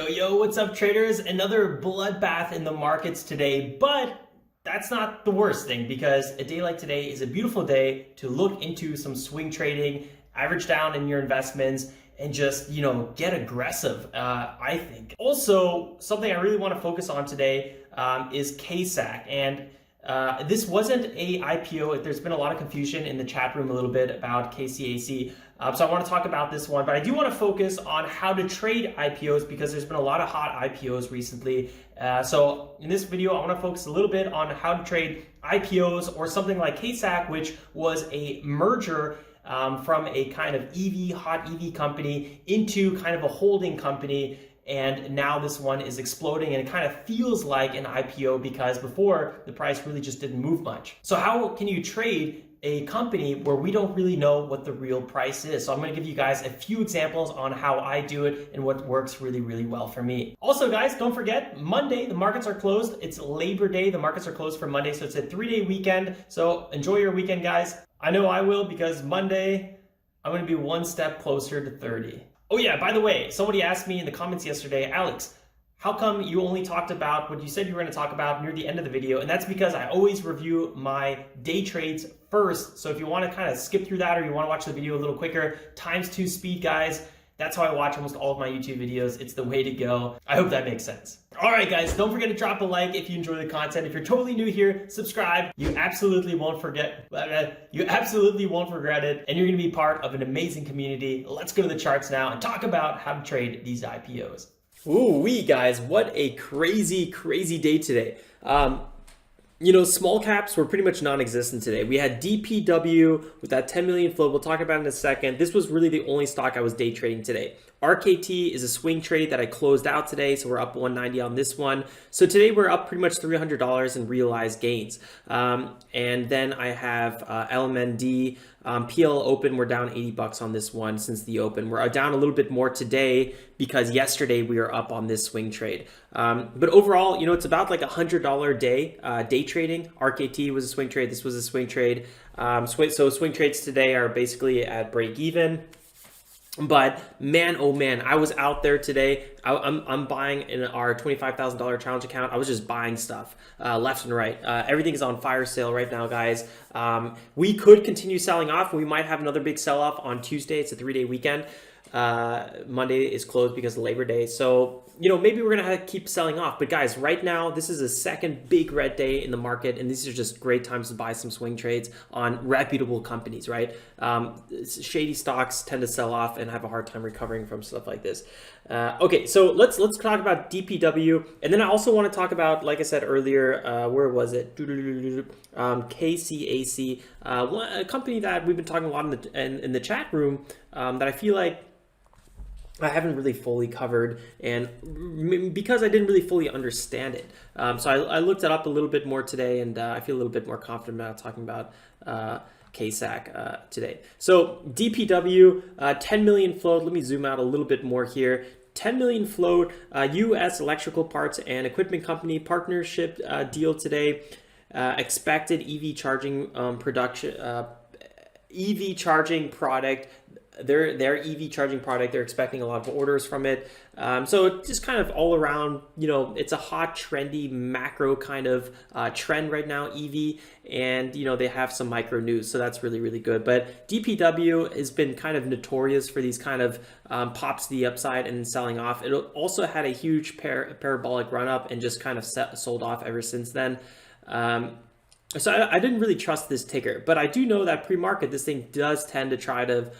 Yo, what's up, traders? Another bloodbath in the markets today, but that's not the worst thing because a day like today is a beautiful day to look into some swing trading, average down in your investments, and just, get aggressive, I think. Also, something I really want to focus on today is KCAC. And this wasn't a IPO. There's been a lot of confusion in the chat room a little bit about KCAC. So I want to talk about this one, but I do want to focus on how to trade IPOs because there's been a lot of hot IPOs recently. So in this video, I want to focus a little bit on how to trade IPOs or something like KCAC, which was a merger from a kind of hot EV company into kind of a holding company. And now this one is exploding and it kind of feels like an IPO because before the price really just didn't move much. So how can you trade a company where we don't really know what the real price is? So I'm going to give you guys a few examples on how I do it and what works really, really well for me. Also, guys, don't forget, Monday, the markets are closed. It's Labor Day. The markets are closed for Monday. So it's a 3-day weekend. So enjoy your weekend, guys. I know I will because Monday, I'm going to be one step closer to 30. Oh yeah, by the way, somebody asked me in the comments yesterday, Alex, how come you only talked about what you said you were going to talk about near the end of the video? And that's because I always review my day trades first. So if you want to kind of skip through that or you want to watch the video a little quicker, ×2 speed, guys. That's how I watch almost all of my YouTube videos. It's the way to go. I hope that makes sense. All right, guys, don't forget to drop a like if you enjoy the content. If you're totally new here, subscribe. You absolutely won't forget. You absolutely won't regret it. And you're going to be part of an amazing community. Let's go to the charts now and talk about how to trade these IPOs. Ooh, guys, what a crazy, crazy day today. Small caps were pretty much non-existent today. We had DPW with that 10 million flow. We'll talk about it in a second. This was really the only stock I was day trading today. RKT is a swing trade that I closed out today, so we're up 190 on this one. So today we're up pretty much $300 in realized gains. And then I have LMND, PL Open, we're down 80 bucks on this one since the open. We're down a little bit more today because yesterday we were up on this swing trade. But overall, it's about like $100 day trading. RKT was a swing trade. This was a swing trade. So swing trades today are basically at break even. But man, oh man, I was out there today. I'm buying in our $25,000 challenge account. I was just buying stuff left and right. Everything is on fire sale right now, guys. We could continue selling off. We might have another big sell off on Tuesday. It's a 3-day weekend. Monday is closed because of Labor Day. So, maybe we're going to keep selling off. But guys, right now, this is a second big red day in the market. And these are just great times to buy some swing trades on reputable companies, right? Shady stocks tend to sell off and have a hard time recovering from stuff like this. Okay, so let's talk about DPW. And then I also want to talk about, like I said earlier, where was it? KCAC, a company that we've been talking a lot in the chat room that I feel like I haven't really fully covered, and because I didn't really fully understand it. So I looked it up a little bit more today, and I feel a little bit more confident about talking about KCAC today. So DPW, 10 million float. Let me zoom out a little bit more here. 10 million float, U.S. electrical parts and equipment company partnership deal today. Expected EV charging EV charging product. Their EV charging product, they're expecting a lot of orders from it. So just kind of all around, it's a hot, trendy, macro kind of trend right now, EV. And, they have some micro news. So that's really, really good. But DPW has been kind of notorious for these kind of pops to the upside and selling off. It also had a huge parabolic run up and just kind of sold off ever since then. So I didn't really trust this ticker, but I do know that pre-market, this thing does tend to try to,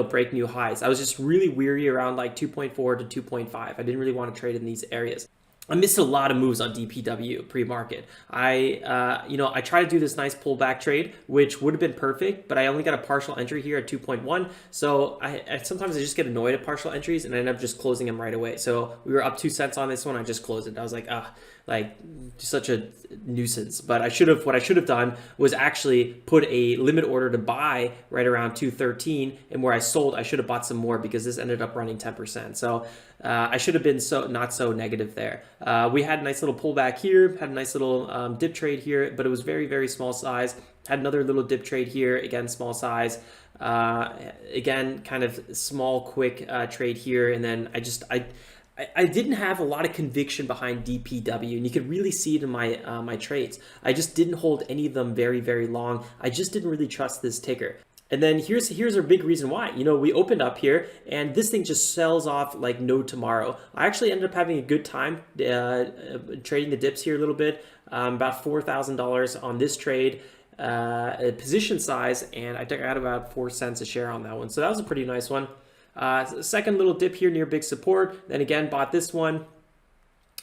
break new highs. I was just really weary around like 2.4 to 2.5. I didn't really want to trade in these areas. I missed a lot of moves on DPW pre-market. I tried to do this nice pullback trade, which would have been perfect, but I only got a partial entry here at 2.1. So sometimes I just get annoyed at partial entries and I end up just closing them right away. So we were up 2 cents on this one. I just closed it. I was like, such a nuisance. But what I should have done was actually put a limit order to buy right around 213, and where I sold, I should have bought some more because this ended up running 10%. So I should have been not so negative there. We had a nice little pullback here, had a nice little dip trade here, but it was very, very small size. Had another little dip trade here, again, small size. Again, kind of small, quick trade here, and then I I didn't have a lot of conviction behind DPW, and you could really see it in my my trades. I just didn't hold any of them very, very long. I just didn't really trust this ticker. And then here's a big reason why. We opened up here, and this thing just sells off like no tomorrow. I actually ended up having a good time trading the dips here a little bit, about $4,000 on this trade. Position size, and I got about 4 cents a share on that one. So that was a pretty nice one. Second little dip here near big support. Then again, bought this one.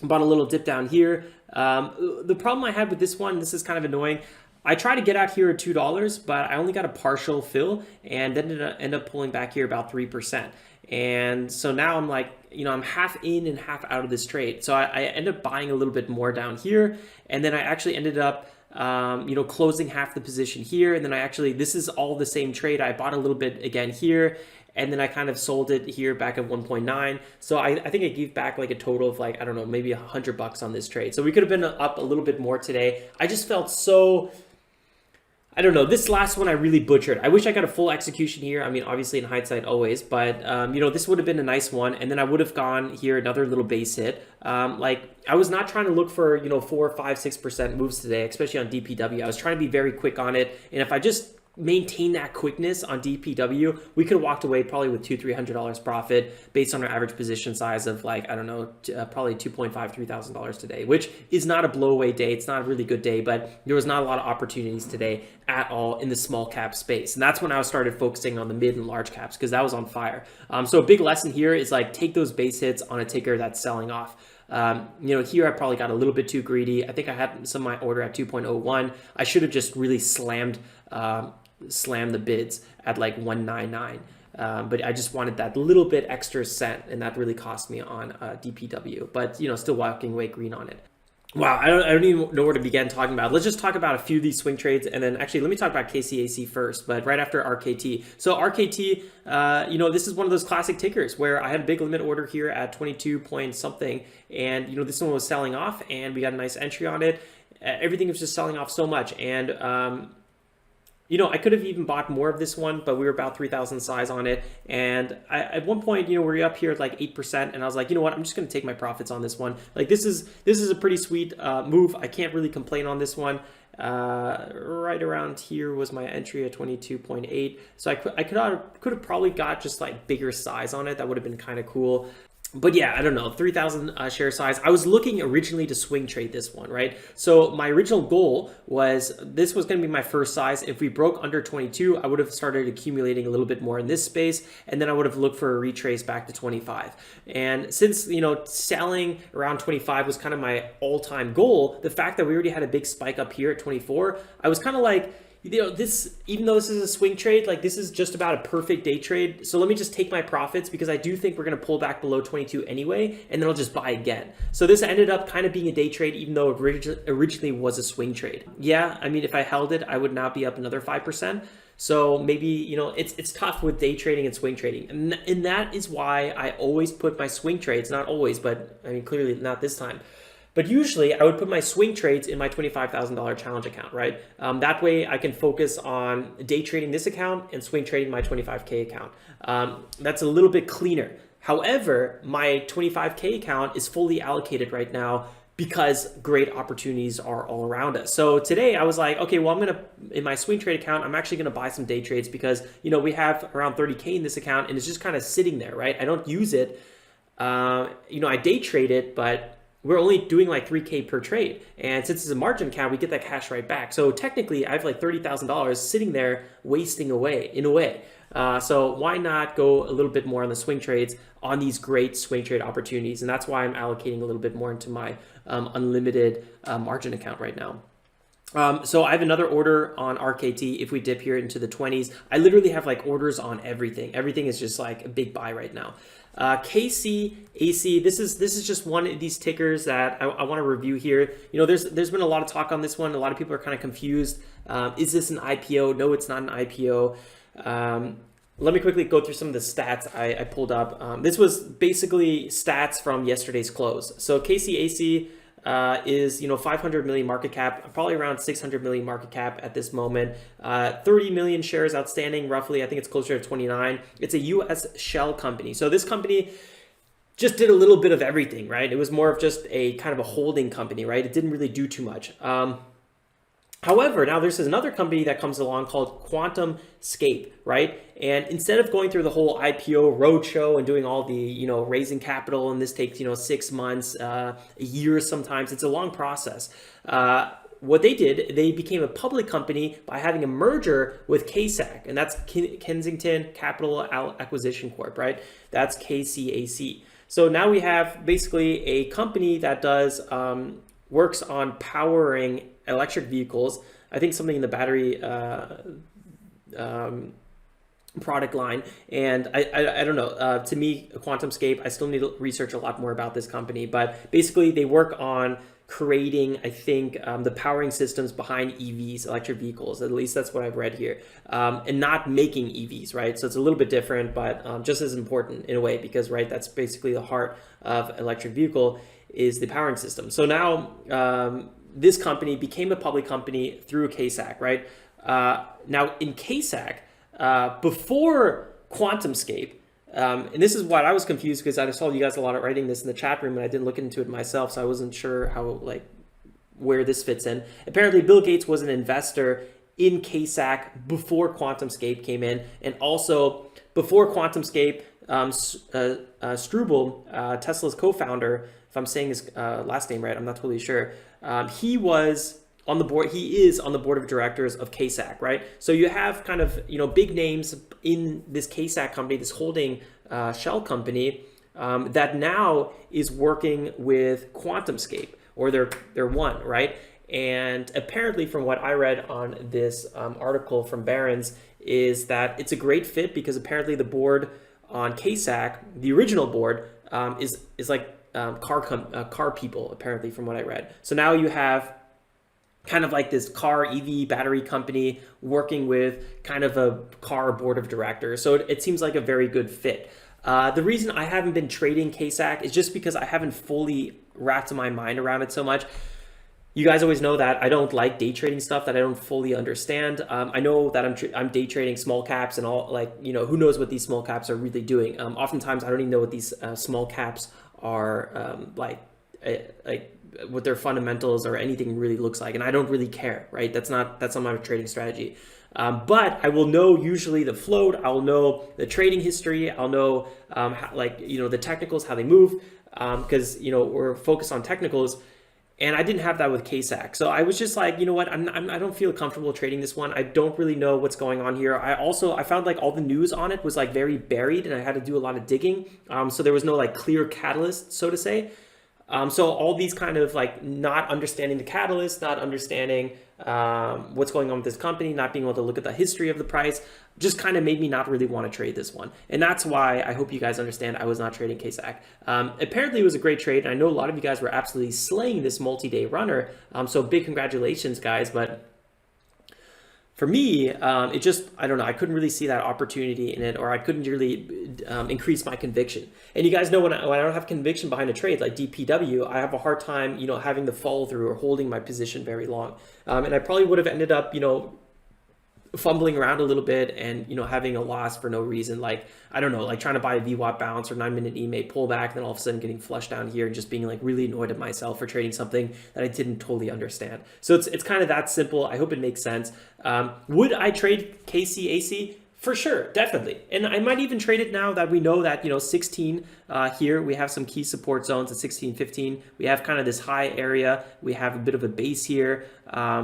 Bought a little dip down here. The problem I had with this one, this is kind of annoying. I tried to get out here at $2, but I only got a partial fill, and then ended up pulling back here about 3%. And so now I'm like, I'm half in and half out of this trade. So I ended up buying a little bit more down here, and then I actually ended up closing half the position here. And then this is all the same trade. I bought a little bit again here, and then I kind of sold it here back at 1.9. So I think I gave back like a total of like, I don't know, maybe $100 on this trade. So we could have been up a little bit more today. I just felt so, I don't know, this last one I really butchered. I wish I got a full execution here. I mean, obviously in hindsight always, but this would have been a nice one. And then I would have gone here, another little base hit. Like I was not trying to look for, 4, 5, 6% moves today, especially on DPW. I was trying to be very quick on it. And if I just maintain that quickness on DPW, we could have walked away probably with $200-300 profit based on our average position size of like, I don't know, probably $2,500-3,000 today, which is not a blowaway day. It's not a really good day, but there was not a lot of opportunities today at all in the small cap space. And that's when I started focusing on the mid and large caps because that was on fire. So a big lesson here is like take those base hits on a ticker that's selling off. Here I probably got a little bit too greedy. I think I had some of my order at 2.01. I should have just really slammed the bids at like 199. But I just wanted that little bit extra cent, and that really cost me on DPW. But still walking away green on it. Wow, I don't even know where to begin talking about. Let's just talk about a few of these swing trades, and then actually let me talk about KCAC first, but right after RKT. So RKT, this is one of those classic tickers where I had a big limit order here at 22 point something, and this one was selling off, and we got a nice entry on it. Everything was just selling off so much, and I could have even bought more of this one, but we were about 3,000 size on it. And at one point, we were up here at like 8%, and I was like, you know what, I'm just going to take my profits on this one. Like this is a pretty sweet move. I can't really complain on this one. Right around here was my entry at 22.8. So I could have probably got just like bigger size on it. That would have been kind of cool. But yeah, I don't know, 3,000 share size. I was looking originally to swing trade this one, right? So my original goal was this was going to be my first size. If we broke under 22, I would have started accumulating a little bit more in this space, and then I would have looked for a retrace back to 25. And since, selling around 25 was kind of my all-time goal, the fact that we already had a big spike up here at 24, I was kind of like, this, even though this is a swing trade, like this is just about a perfect day trade. So let me just take my profits because I do think we're going to pull back below 22 anyway, and then I'll just buy again. So this ended up kind of being a day trade, even though it originally was a swing trade. Yeah, I mean, if I held it, I would now be up another 5%. So maybe, it's tough with day trading and swing trading. And that is why I always put my swing trades, not always, but I mean, clearly not this time. But usually I would put my swing trades in my $25,000 challenge account, right? That way I can focus on day trading this account and swing trading my 25K account. That's a little bit cleaner. However, my 25K account is fully allocated right now because great opportunities are all around us. So today I was like, okay, well, in my swing trade account, I'm actually gonna buy some day trades because, we have around 30K in this account and it's just kind of sitting there, right? I don't use it. I day trade it, but we're only doing like 3K per trade. And since it's a margin account, we get that cash right back. So technically I have like $30,000 sitting there wasting away in a way. So why not go a little bit more on the swing trades on these great swing trade opportunities? And that's why I'm allocating a little bit more into my unlimited margin account right now. So I have another order on RKT. If we dip here into the 20s, I literally have like orders on everything. Everything is just like a big buy right now. KCAC, this is just one of these tickers that I want to review here. There's been a lot of talk on this one. A lot of people are kind of confused. Is this an IPO? No, it's not an IPO. Let me quickly go through some of the stats I pulled up. This was basically stats from yesterday's close. So KCAC is 500 million market cap, probably around 600 million market cap at this moment. 30 million shares outstanding, roughly. I think it's closer to 29. It's a U.S. shell company. So this company, just did a little bit of everything, right? It was more of just a kind of a holding company, right? It didn't really do too much. However, now there's another company that comes along called Quantumscape, right? And instead of going through the whole IPO roadshow and doing all the, raising capital, and this takes, 6 months, a year sometimes, it's a long process. What they did, they became a public company by having a merger with KCAC, and that's Kensington Capital Acquisition Corp, right? That's KCAC. So now we have basically a company that does works on powering electric vehicles. I think something in the battery product line, and I don't know. To me, Quantumscape, I still need to research a lot more about this company, but basically they work on creating, I think, the powering systems behind EVs, electric vehicles. At least that's what I've read here, and not making EVs, right? So it's a little bit different, but just as important in a way, because right, that's basically the heart of electric vehicle is the powering system. So now this company became a public company through KCAC, right? Now in KCAC, before Quantumscape, and this is what I was confused because I saw you guys a lot of writing this in the chat room and I didn't look into it myself, so I wasn't sure how, where this fits in. Apparently Bill Gates was an investor in KCAC before Quantumscape came in, and also before Quantumscape, Struble, Tesla's co-founder, if I'm saying his last name right, I'm not totally sure. He was on the board. He is on the board of directors of KCAC, right? So you have kind of big names in this KCAC company, this holding shell company that now is working with Quantumscape, or they're one, right? And apparently, from what I read on this article from Barron's, is that it's a great fit because apparently the board on KCAC, the original board, is like car people, apparently, from what I read. So now you have kind of like this car EV battery company working with kind of a car board of directors. So it seems like a very good fit. The reason I haven't been trading KCAC is just because I haven't fully wrapped my mind around it so much. You guys always know that I don't like day trading stuff that I don't fully understand. I know that I'm day trading small caps and all, who knows what these small caps are really doing. Oftentimes I don't even know what these small caps are like what their fundamentals or anything really looks like, and I don't really care, right? That's not my trading strategy. But I will know usually the float. I'll know the trading history. I'll know the technicals, how they move, because we're focused on technicals. And I didn't have that with KCAC. So I was just like, you know what, I don't feel comfortable trading this one. I don't really know what's going on here. I found like all the news on it was like very buried, and I had to do a lot of digging. So there was no like clear catalyst, so to say. So all these kind of like not understanding the catalyst, not understanding what's going on with this company, not being able to look at the history of the price, just kind of made me not really want to trade this one. And that's why I hope you guys understand I was not trading KCAC. Apparently it was a great trade, and I know a lot of you guys were absolutely slaying this multi-day runner. So big congratulations, guys. But for me, it just, I don't know, I couldn't really see that opportunity in it, or I couldn't really increase my conviction. And you guys know when I don't have conviction behind a trade like DPW, I have a hard time, having the follow through or holding my position very long. And I probably would have ended up, fumbling around a little bit and, having a loss for no reason. Like, I don't know, like trying to buy a VWAP bounce or 9-minute EMA pullback, and then all of a sudden getting flushed down here and just being like really annoyed at myself for trading something that I didn't totally understand. So it's kind of that simple. I hope it makes sense. Would I trade KCAC? For sure, definitely. And I might even trade it now that we know that, 16 here, we have some key support zones at 16, 15. We have kind of this high area. We have a bit of a base here.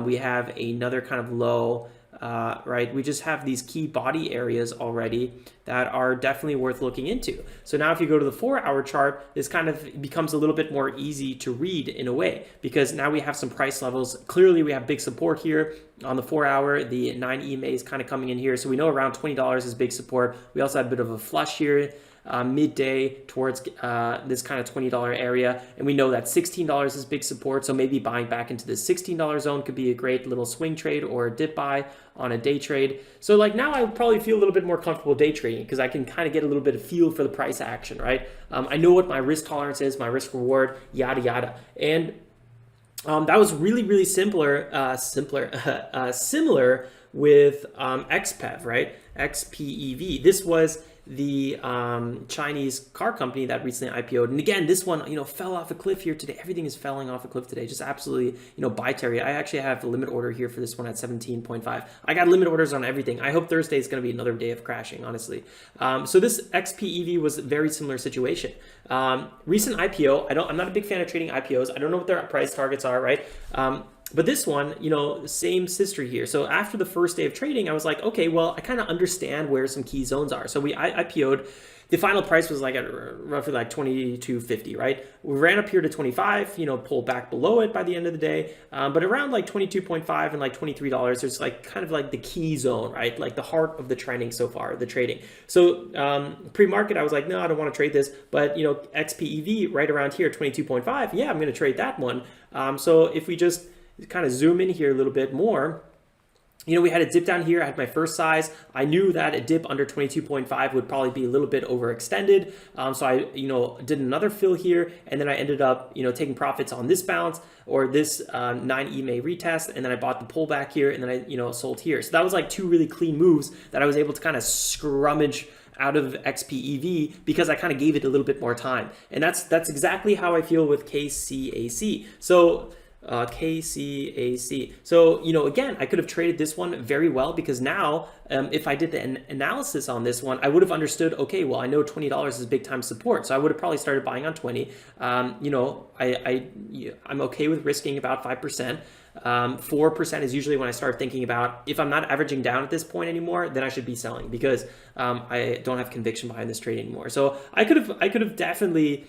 We have another kind of low. Right, we just have these key body areas already that are definitely worth looking into. So now if you go to the 4-hour chart, this kind of becomes a little bit more easy to read in a way, because now we have some price levels. Clearly we have big support here on the 4-hour. The 9 EMA is kind of coming in here, so we know around $20 is big support. We also have a bit of a flush here midday towards this kind of $20 area, and we know that $16 is big support, so maybe buying back into the $16 zone could be a great little swing trade or a dip buy on a day trade. So like now I would probably feel a little bit more comfortable day trading because I can kind of get a little bit of feel for the price action, right? I know what my risk tolerance is, my risk reward, yada yada. And that was really similar similar with XPEV, right? XPEV. This was the Chinese car company that recently IPO'd. And again, this one, fell off a cliff here today. Everything is falling off a cliff today. Just absolutely, buy Terry. I actually have a limit order here for this one at 17.5. I got limit orders on everything. I hope Thursday is going to be another day of crashing, honestly. So this XPEV was a very similar situation. Recent IPO, I'm not a big fan of trading IPOs. I don't know what their price targets are, right? But this one, same sister here. So after the first day of trading, I was like, okay, well, I kind of understand where some key zones are. So I IPO'd. The final price was like at roughly like 22.50, right? We ran up here to 25, pulled back below it by the end of the day. But around like 22.5 and like $23, there's like kind of like the key zone, right? Like the heart of the trending so far, the trading. So pre-market, I was like, no, I don't want to trade this. But, XPEV right around here, 22.5. Yeah, I'm going to trade that one. So if we just kind of zoom in here a little bit more, we had a dip down here. I had my first size. I knew that a dip under 22.5 would probably be a little bit overextended. So I, did another fill here, and then I ended up, taking profits on this bounce or this 9 EMA retest, and then I bought the pullback here, and then I, sold here. So that was like two really clean moves that I was able to kind of scrummage out of XPEV because I kind of gave it a little bit more time. And that's exactly how I feel with KCAC. So KCAC. So, again, I could have traded this one very well because now if I did the analysis on this one, I would have understood, okay, well, I know $20 is big time support. So I would have probably started buying on 20. I'm okay with risking about 5%. 4% is usually when I start thinking about if I'm not averaging down at this point anymore, then I should be selling because I don't have conviction behind this trade anymore. So I could have definitely,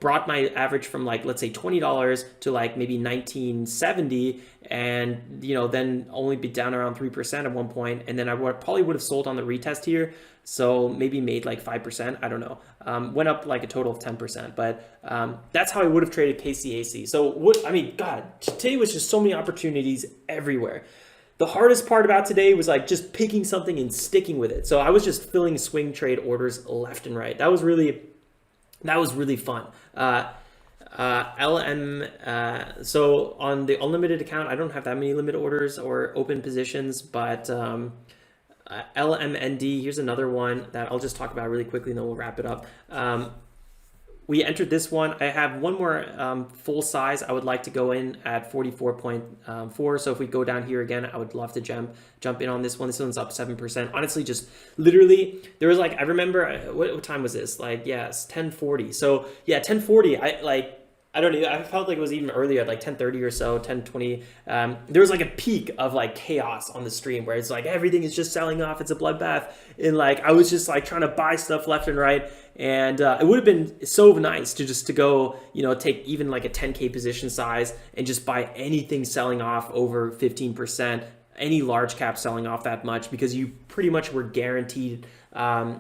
brought my average from like, let's say $20 to like maybe 1970 and, then only be down around 3% at one point. And then I probably would have sold on the retest here. So maybe made like 5%. I don't know. Went up like a total of 10%, but that's how I would have traded KCAC. So God, today was just so many opportunities everywhere. The hardest part about today was like just picking something and sticking with it. So I was just filling swing trade orders left and right. That was really fun. So on the unlimited account, I don't have that many limit orders or open positions, but LMND, here's another one that I'll just talk about really quickly and then we'll wrap it up. We entered this one. I have one more full size. I would like to go in at 44.4. So if we go down here again, I would love to jump in on this one. This one's up 7%. Honestly, just literally, there was like, I remember, what time was this? Like, yes, 10:40. So yeah, 10:40, I don't know. I felt like it was even earlier at like 10:30 or so, 10:20. There was like a peak of like chaos on the stream where it's like everything is just selling off. It's a bloodbath. And like I was just like trying to buy stuff left and right. And it would have been so nice to go, take even like a 10K position size and just buy anything selling off over 15%, any large cap selling off that much because you pretty much were guaranteed a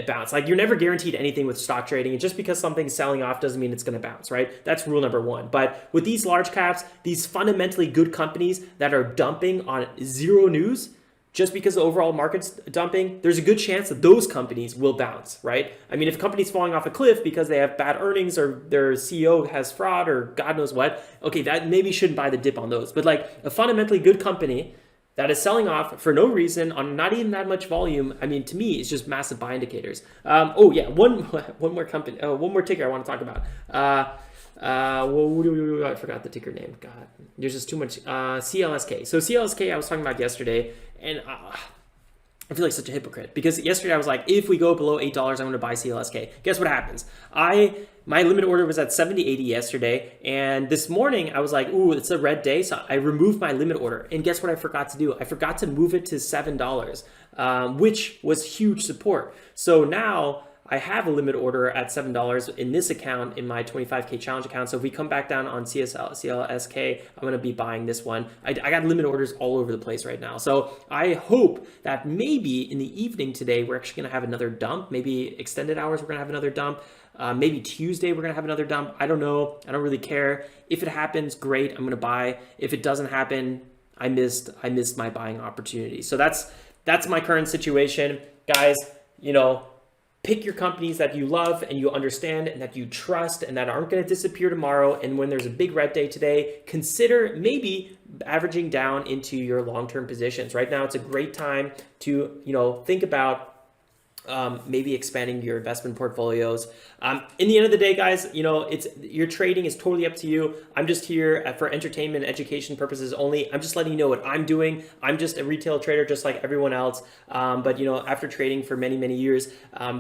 bounce. Like you're never guaranteed anything with stock trading. And just because something's selling off doesn't mean it's going to bounce, right? That's rule number one. But with these large caps, these fundamentally good companies that are dumping on zero news, just because the overall market's dumping, there's a good chance that those companies will bounce, right? I mean, if a company's falling off a cliff because they have bad earnings or their CEO has fraud or God knows what, okay, that maybe shouldn't buy the dip on those. But like a fundamentally good company that is selling off for no reason on not even that much volume, I mean, to me, it's just massive buy indicators. One more company, one more ticker I want to talk about. I forgot the ticker name. God, there's just too much. CLSK. So CLSK, I was talking about yesterday, and I feel like such a hypocrite because yesterday I was like, if we go below $8, I'm going to buy CLSK. Guess what happens? My limit order was at 70.80 yesterday, and this morning I was like, ooh, it's a red day, so I removed my limit order. And guess what I forgot to do? I forgot to move it to $7, which was huge support. So now I have a limit order at $7 in this account, in my 25K challenge account. So if we come back down on CLSK, I'm going to be buying this one. I got limit orders all over the place right now. So I hope that maybe in the evening today, we're actually going to have another dump. Maybe extended hours, we're going to have another dump. Maybe Tuesday, we're going to have another dump. I don't know. I don't really care. If it happens, great. I'm going to buy. If it doesn't happen, I missed my buying opportunity. So that's my current situation. Guys, pick your companies that you love and you understand and that you trust and that aren't going to disappear tomorrow. And when there's a big red day today, consider maybe averaging down into your long-term positions. Right now, it's a great time to, think about maybe expanding your investment portfolios. In the end of the day, guys, you know, your trading is totally up to you. I'm just here for entertainment and education purposes only. I'm just letting you know what I'm doing. I'm just a retail trader just like everyone else. But you know, after trading for many, many years,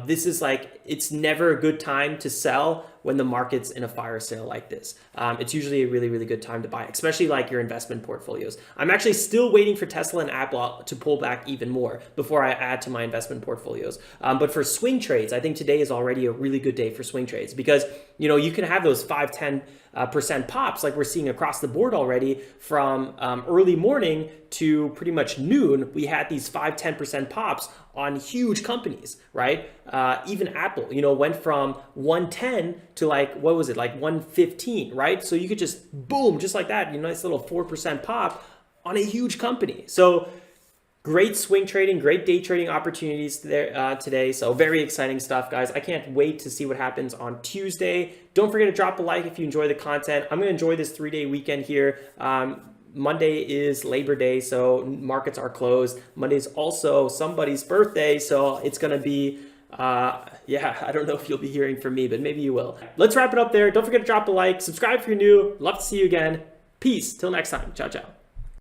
this is like, it's never a good time to sell when the market's in a fire sale like this. It's usually a really, really good time to buy, especially like your investment portfolios. I'm actually still waiting for Tesla and Apple to pull back even more before I add to my investment portfolios. But for swing trades, I think today is already a really good day for swing trades because, you know, you can have those 5-10% pops like we're seeing across the board already from early morning to pretty much noon. We had these 5-10% pops on huge companies, right? Even Apple, you know, went from 110 to like, what was it? Like 115, right? So you could just boom, just like that, you know, nice little 4% pop on a huge company. So great swing trading, great day trading opportunities there today. So very exciting stuff, guys. I can't wait to see what happens on Tuesday. Don't forget to drop a like if you enjoy the content. I'm going to enjoy this 3-day weekend here. Monday is Labor Day, so markets are closed. Monday is also somebody's birthday, so it's going to be, yeah, I don't know if you'll be hearing from me, but maybe you will. Let's wrap it up there. Don't forget to drop a like, subscribe if you're new. Love to see you again. Peace. Till next time. Ciao, ciao.